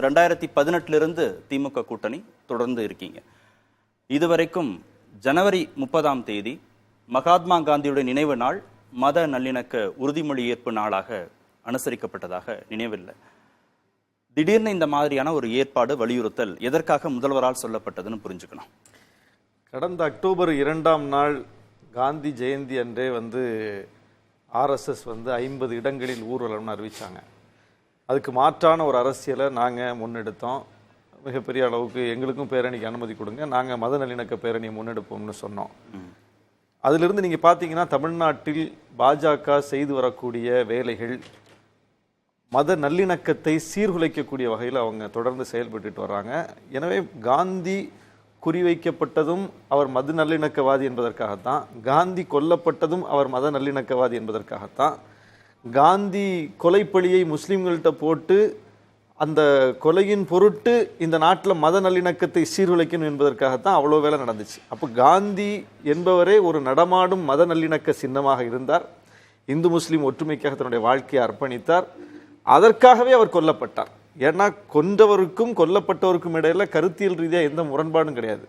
2018 திமுக கூட்டணி தொடர்ந்து இருக்கீங்க. இதுவரைக்கும் ஜனவரி 30ஆம் தேதி மகாத்மா காந்தியுடைய நினைவு நாள் மத நல்லிணக்க உறுதிமொழி ஏற்பு நாளாக அனுசரிக்கப்பட்டதாக நினைவில்லை. திடீர்னு இந்த மாதிரியான ஒரு ஏற்பாடு வலியுறுத்தல் எதற்காக முதல்வரால் சொல்லப்பட்டதுன்னு புரிஞ்சுக்கணும். கடந்த அக்டோபர் 2ஆம் நாள் காந்தி ஜெயந்தி அன்றே ஆர்எஸ்எஸ் 50 இடங்களில் ஊர்வலம்னு அறிவித்தாங்க. அதுக்கு மாற்றான ஒரு அரசியலை நாங்கள் முன்னெடுத்தோம். மிகப்பெரிய அளவுக்கு எங்களுக்கும் பேரணிக்கு அனுமதி கொடுங்க, நாங்கள் மத நல்லிணக்க பேரணியை முன்னெடுப்போம்னு சொன்னோம். அதிலிருந்து நீங்கள் பார்த்தீங்கன்னா தமிழ்நாட்டில் பாஜக செய்து வரக்கூடிய வேலைகள் மத நல்லிணக்கத்தை சீர்குலைக்கக்கூடிய வகையில் அவங்க தொடர்ந்து செயல்பட்டு வர்றாங்க. எனவே காந்தி குறிவைக்கப்பட்டதும் அவர் மத நல்லிணக்கவாதி என்பதற்காகத்தான், காந்தி கொல்லப்பட்டதும் அவர் மத நல்லிணக்கவாதி என்பதற்காகத்தான், காந்தி கொலைப்பழியை முஸ்லீம்கள்கிட்ட போட்டு அந்த கொலையின் பொருட்டு இந்த நாட்டில் மத நல்லிணக்கத்தை சீர்குலைக்கணும் என்பதற்காகத்தான் அவ்வளோ வேலை நடந்துச்சு. அப்போ காந்தி என்பவரே ஒரு நடமாடும் மத நல்லிணக்க சின்னமாக இருந்தார். இந்து முஸ்லீம் ஒற்றுமைக்காக தன்னுடைய வாழ்க்கையை அர்ப்பணித்தார். அதற்காகவே அவர் கொல்லப்பட்டார். ஏன்னா கொன்றவருக்கும் கொல்லப்பட்டவருக்கும் இடையில கருத்தியல் ரீதியாக எந்த முரண்பாடும் கிடையாது.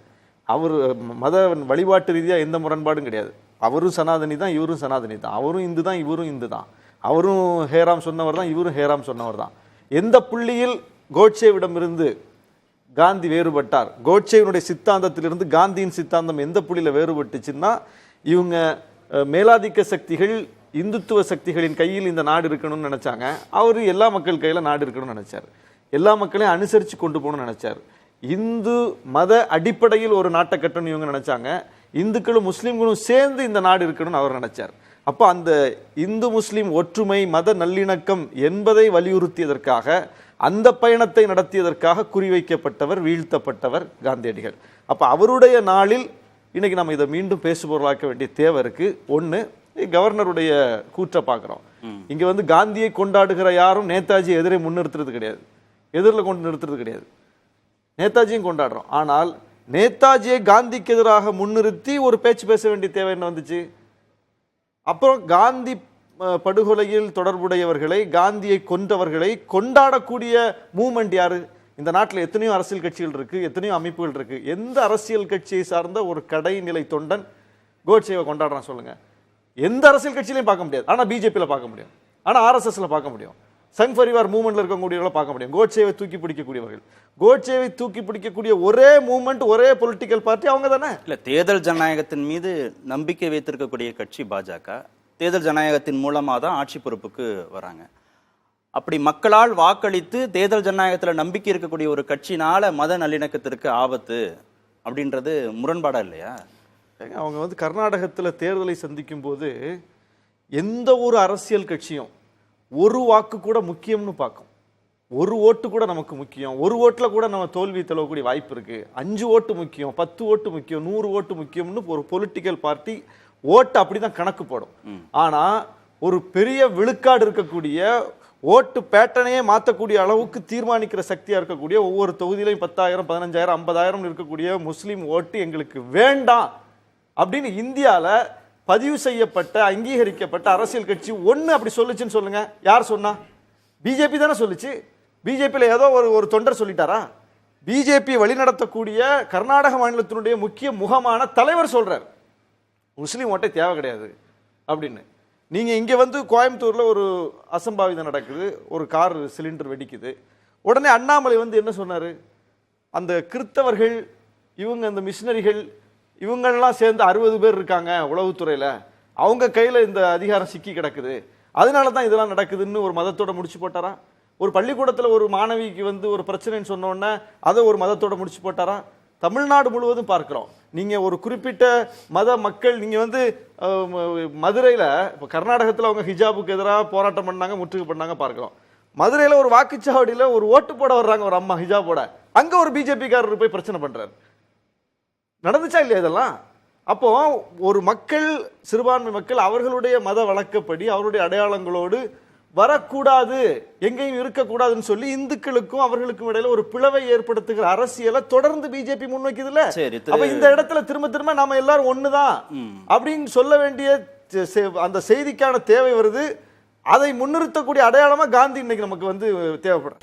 அவர் மத வழிபாட்டு ரீதியாக எந்த முரண்பாடும் கிடையாது. அவரும் சனாதனி தான், இவரும் சனாதனி தான். அவரும் இந்து தான், இவரும் இந்து தான். அவரும் ஹேராம் சொன்னவர் தான், இவரும் ஹேராம் சொன்னவர் தான். எந்த புள்ளியில் கோட்சேவிடமிருந்து காந்தி வேறுபட்டார், கோட்சேவினுடைய சித்தாந்தத்திலிருந்து காந்தியின் சித்தாந்தம் எந்த புள்ளியில் வேறுபட்டுச்சுன்னா, இவங்க மேலாதிக்க சக்திகள் இந்துத்துவ சக்திகளின் கையில் இந்த நாடு இருக்கணும்னு நினைச்சாங்க. அவர் எல்லா மக்கள் கையில் நாடு இருக்கணும்னு நினைச்சார். எல்லா மக்களையும் அனுசரித்து கொண்டு போகணும்னு நினைச்சார். இந்து மத அடிப்படையில் ஒரு நாட்டை கட்டணும் இவங்க நினைச்சாங்க. இந்துக்களும் முஸ்லீம்களும் சேர்ந்து இந்த நாடு இருக்கணும்னு அவர் நினைச்சார். அப்போ அந்த இந்து முஸ்லீம் ஒற்றுமை மத நல்லிணக்கம் என்பதை வலியுறுத்தியதற்காக, அந்த பயணத்தை நடத்தியதற்காக குறிவைக்கப்பட்டவர், வீழ்த்தப்பட்டவர் காந்தியடிகள். அப்போ அவருடைய நாளில் இன்னைக்கு நம்ம இதை மீண்டும் பேசுபொருளாக்க வேண்டிய தேவை இருக்கு. ஒன்று, கவர்னருடைய கூற்றை பார்க்குறோம். இங்கே காந்தியை கொண்டாடுகிற யாரும் நேதாஜியை எதிரே முன்னிறுத்துறது கிடையாது, எதிரில் கொண்டு நிறுத்துறது கிடையாது. நேதாஜியும் கொண்டாடுறோம். ஆனால் நேதாஜியை காந்திக்கு எதிராக முன்னிறுத்தி ஒரு பேச்சு பேச வேண்டிய தேவை என்ன வந்துச்சு? அப்புறம் காந்தி படுகொலையில் தொடர்புடையவர்களை, காந்தியை கொன்றவர்களை கொண்டாடக்கூடிய மூமெண்ட் யாரு? இந்த நாட்டில் எத்தனையோ அரசியல் கட்சிகள் இருக்கு, எத்தனையோ அமைப்புகள் இருக்கு. எந்த அரசியல் கட்சியை சார்ந்த ஒரு கடைநிலை தொண்டன் கோட்சேவை கொண்டாடுறான் சொல்லுங்க? எந்த அரசியல் கட்சியிலையும் பார்க்க முடியாது. ஆனால் பிஜேபியில் பார்க்க முடியும், ஆனால் ஆர்எஸ்எஸ்ல பார்க்க முடியும், சங் பரிவார் மூவ்மெண்ட்ல இருக்கக்கூடியவர்களை பார்க்க முடியும். கோட்சேவை தூக்கி பிடிக்கக்கூடியவர்கள், கோட்சேவை தூக்கி பிடிக்கக்கூடிய ஒரே மூவ்மெண்ட், ஒரே பொலிட்டிக்கல் பார்ட்டி அவங்க தானே. இல்ல, தேர்தல் ஜனநாயகத்தின் மீது நம்பிக்கை வைத்திருக்கக்கூடிய கட்சி பாஜக. தேர்தல் ஜனநாயகத்தின் மூலமா தான் ஆட்சி பொறுப்புக்கு வராங்க. அப்படி மக்களால் வாக்களித்து தேர்தல் ஜனநாயகத்தில் நம்பிக்கை இருக்கக்கூடிய ஒரு கட்சினால மத நல்லிணக்கத்திற்கு ஆபத்து அப்படின்றது முரண்பாடா இல்லையா? அவங்க கர்நாடகத்தில் தேர்தலை சந்திக்கும் போது எந்த ஒரு அரசியல் கட்சியும் ஒரு வாக்கு கூட முக்கியம்னு பார்க்கும். ஒரு ஓட்டு கூட நமக்கு முக்கியம், ஒரு ஓட்டில் கூட நம்ம தோல்வி தழுவக்கூடிய வாய்ப்பு இருக்கு. 5 ஓட்டு முக்கியம், 10 ஓட்டு முக்கியம், 100 ஓட்டு முக்கியம்னு ஒரு பொலிட்டிக்கல் பார்ட்டி ஓட்டு அப்படிதான் கணக்கு போடும். ஆனா ஒரு பெரிய விழுக்காடு இருக்கக்கூடிய ஓட்டு பேட்டனையே மாற்றக்கூடிய அளவுக்கு தீர்மானிக்கிற சக்தியா இருக்கக்கூடிய, ஒவ்வொரு தொகுதியிலையும் 10,000 15,000 50,000 இருக்கக்கூடிய முஸ்லீம் ஓட்டு எங்களுக்கு வேண்டாம் அப்படின்னு இந்தியாவில் பதிவு செய்யப்பட்ட அங்கீகரிக்கப்பட்ட அரசியல் கட்சி ஒன்று அப்படி சொல்லுச்சுன்னு சொல்லுங்க. யார் சொன்னா? பிஜேபி தானே சொல்லுச்சு. பிஜேபியில் ஏதோ ஒரு தொண்டர் சொல்லிட்டாரா? பிஜேபி வழிநடத்தக்கூடிய கர்நாடக மாநிலத்தினுடைய முக்கிய முகமான தலைவர் சொல்றார் முஸ்லீம் ஓட்டை தேவை கிடையாது அப்படின்னு. நீங்க இங்க கோயம்புத்தூர்ல ஒரு அசம்பாவிதம் நடக்குது, ஒரு கார் சிலிண்டர் வெடிக்குது. உடனே அண்ணாமலை என்ன சொன்னாரு? அந்த கிறிஸ்தவர்கள், இவங்க அந்த மிஷினரிகள், இவங்கெல்லாம் சேர்ந்து 60 பேர் இருக்காங்க உளவுத்துறையில, அவங்க கையில இந்த அதிகாரம் சிக்கி கிடக்குது, அதனால தான் இதெல்லாம் நடக்குதுன்னு ஒரு மதத்தோட முடிச்சு போட்டாரா? ஒரு பள்ளிக்கூடத்தில் ஒரு மாணவிக்கு ஒரு பிரச்சனைன்னு சொன்ன உடனே அதை ஒரு மதத்தோட முடிச்சு போட்டாரா? தமிழ்நாடு முழுவதும் பார்க்கிறோம். நீங்க ஒரு குறிப்பிட்ட மத மக்கள், நீங்க மதுரையில, இப்போ கர்நாடகத்தில் அவங்க ஹிஜாபுக்கு எதிராக போராட்டம் பண்ணாங்க, முற்றுகை பண்ணாங்க பார்க்கிறோம். மதுரையில ஒரு வாக்குச்சாவடியில ஒரு ஓட்டு போட வர்றாங்க ஒரு அம்மா ஹிஜாபோட, அங்க ஒரு பிஜேபிக்காரர் போய் பிரச்சனை பண்றாரு. நடந்துச்சா இல்லையா இதெல்லாம்? அப்போ ஒரு மக்கள், சிறுபான்மை மக்கள் அவர்களுடைய மத வழக்கப்படி அவருடைய அடையாளங்களோடு வரக்கூடாது, எங்கேயும் இருக்கக்கூடாதுன்னு சொல்லி இந்துக்களுக்கும் அவர்களுக்கும் இடையில ஒரு பிளவை ஏற்படுத்துகிற அரசியலை தொடர்ந்து பிஜேபி முன்வைக்குதுல்ல. அப்ப இந்த இடத்துல திரும்ப திரும்ப நாம எல்லாரும் ஒண்ணுதான் அப்படின்னு சொல்ல வேண்டிய அந்த செய்திக்கான தேவை வருது. அதை முன்னிறுத்தக்கூடிய அடையாளமா காந்தி இன்னைக்கு நமக்கு தேவைப்படுற